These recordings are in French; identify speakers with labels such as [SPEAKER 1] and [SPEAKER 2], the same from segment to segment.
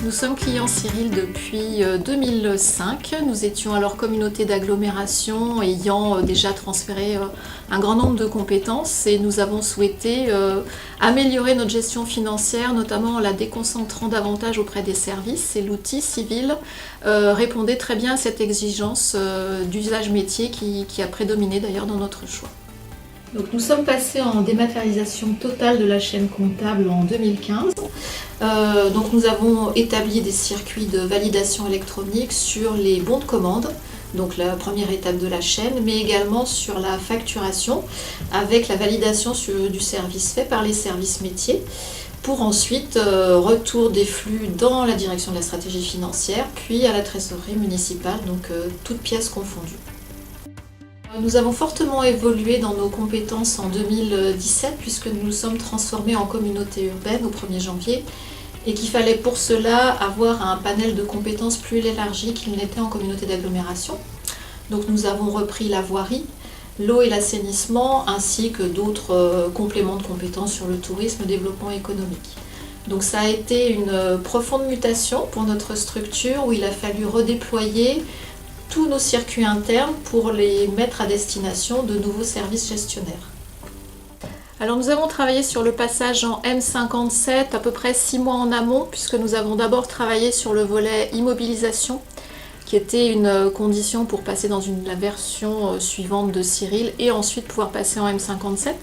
[SPEAKER 1] Nous sommes clients Cyril depuis 2005. Nous étions alors communauté d'agglomération ayant déjà transféré un grand nombre de compétences et nous avons souhaité améliorer notre gestion financière, notamment en la déconcentrant davantage auprès des services. Et l'outil Civil répondait très bien à cette exigence d'usage métier qui a prédominé d'ailleurs dans notre choix. Donc nous sommes passés en dématérialisation totale de la chaîne comptable en 2015. Donc nous avons établi des circuits de validation électronique sur les bons de commande, donc la première étape de la chaîne, mais également sur la facturation avec la validation du service fait par les services métiers, pour ensuite retour des flux dans la direction de la stratégie financière, puis à la trésorerie municipale, donc toutes pièces confondues. Nous avons fortement évolué dans nos compétences en 2017 puisque nous nous sommes transformés en communauté urbaine au 1er janvier et qu'il fallait pour cela avoir un panel de compétences plus élargi qu'il n'était en communauté d'agglomération. Donc nous avons repris la voirie, l'eau et l'assainissement ainsi que d'autres compléments de compétences sur le tourisme, le développement économique. Donc ça a été une profonde mutation pour notre structure où il a fallu redéployer tous nos circuits internes pour les mettre à destination de nouveaux services gestionnaires. Alors nous avons travaillé sur le passage en M57 à peu près 6 mois en amont puisque nous avons d'abord travaillé sur le volet immobilisation qui était une condition pour passer dans la version suivante de Cyril et ensuite pouvoir passer en M57.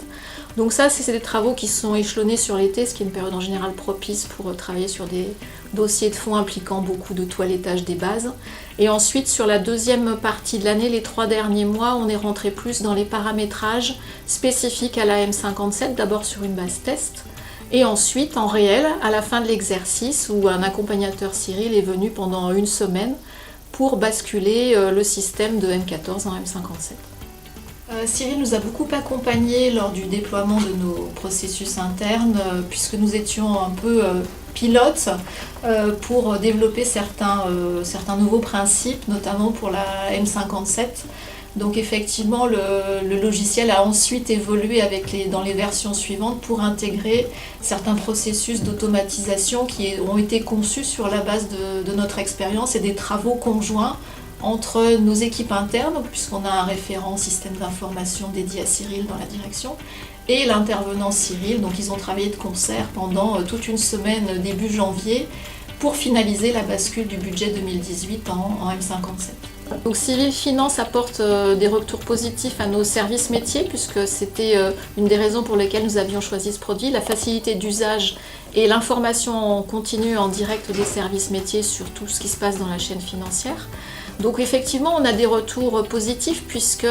[SPEAKER 1] Donc ça, c'est des travaux qui sont échelonnés sur l'été, ce qui est une période en général propice pour travailler sur des dossiers de fonds impliquant beaucoup de toilettage des bases. Et ensuite, sur la deuxième partie de l'année, les 3 derniers mois, on est rentré plus dans les paramétrages spécifiques à la M57, d'abord sur une base test, et ensuite en réel, à la fin de l'exercice, où un accompagnateur Cyril est venu pendant une semaine pour basculer le système de M14 en M57. Cyril nous a beaucoup accompagnés lors du déploiement de nos processus internes puisque nous étions un peu pilotes pour développer certains nouveaux principes, notamment pour la M57. Donc effectivement, le logiciel a ensuite évolué dans les versions suivantes pour intégrer certains processus d'automatisation qui ont été conçus sur la base de notre expérience et des travaux conjoints entre nos équipes internes, puisqu'on a un référent système d'information dédié à Cyril dans la direction, et l'intervenant Cyril. Donc ils ont travaillé de concert pendant toute une semaine début janvier pour finaliser la bascule du budget 2018 en M57. Donc Cyril Finance apporte des retours positifs à nos services métiers puisque c'était une des raisons pour lesquelles nous avions choisi ce produit, la facilité d'usage et l'information en continu, en direct des services métiers sur tout ce qui se passe dans la chaîne financière. Donc effectivement, on a des retours positifs puisque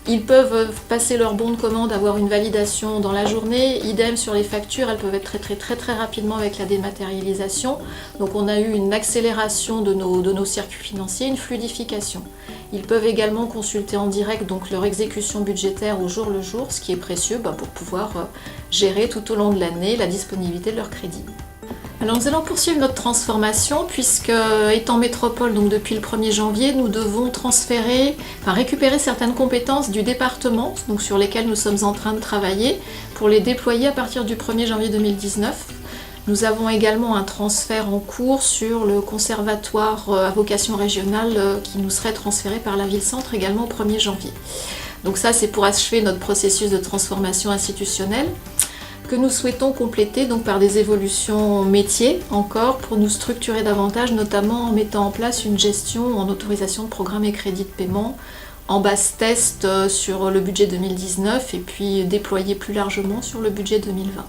[SPEAKER 1] ils peuvent passer leur bon de commande, avoir une validation dans la journée. Idem sur les factures, elles peuvent être très rapidement avec la dématérialisation. Donc on a eu une accélération de nos circuits financiers, une fluidification. Ils peuvent également consulter en direct donc leur exécution budgétaire au jour le jour, ce qui est précieux pour pouvoir gérer tout au long de l'année la disponibilité de leur crédit. Alors nous allons poursuivre notre transformation puisque, étant métropole donc depuis le 1er janvier, nous devons récupérer certaines compétences du département donc sur lesquelles nous sommes en train de travailler pour les déployer à partir du 1er janvier 2019. Nous avons également un transfert en cours sur le conservatoire à vocation régionale qui nous serait transféré par la ville-centre également au 1er janvier. Donc ça, c'est pour achever notre processus de transformation institutionnelle que nous souhaitons compléter donc par des évolutions métiers encore pour nous structurer davantage, notamment en mettant en place une gestion en autorisation de programme et crédit de paiement en base test sur le budget 2019 et puis déployer plus largement sur le budget 2020.